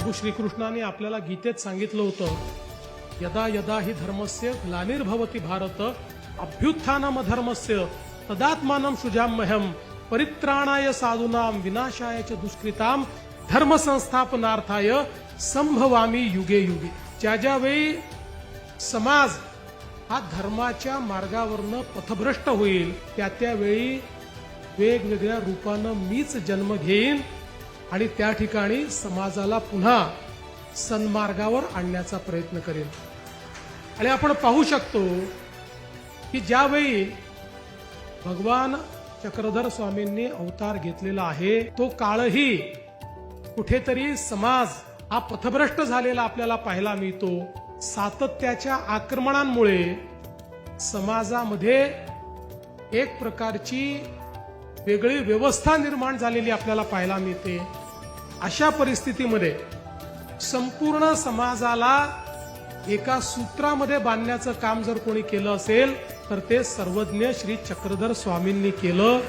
प्रभू श्रीकृष्णाने आपल्याला गीतेत सांगितलं होतं, यदा यदा हि धर्मस्य ग्लानिर्भवति भारत अभ्युत्थानम धर्मस्य तदात्मानं सृजाम्यहम् परित्राणाय साधूनां विनाशाय च दुष्कृतां धर्म संस्थापनार्थाय संभवामी युगे युगे. ज्या ज्यावेळी समाज हा धर्माच्या मार्गावरनं पथभ्रष्ट होईल त्यावेळी वेगवेगळ्या रूपानं मीच जन्म घेईन आणि त्या ठिकाणी समाजाला पुन्हा सन्मार्गावर आणण्याचा प्रयत्न करेन. आणि आपण पाहू शकतो की ज्यावेळी भगवान चक्रधर स्वामींनी अवतार घेतलेला आहे तो काळही कुठेतरी समाज हा पथभ्रष्ट झालेला आपल्याला पाहायला मिळतो. सातत्याच्या आक्रमणांमुळे समाजामध्ये एक प्रकारची वेगळी व्यवस्था निर्माण झालेली आपल्याला पाहायला मिळते. अशा परिस्थितीमध्ये संपूर्ण समाजाला एका सूत्रामध्ये बांधण्याचं काम जर कोणी केलं असेल तर ते सर्वज्ञ श्री चक्रधर स्वामींनी केलं.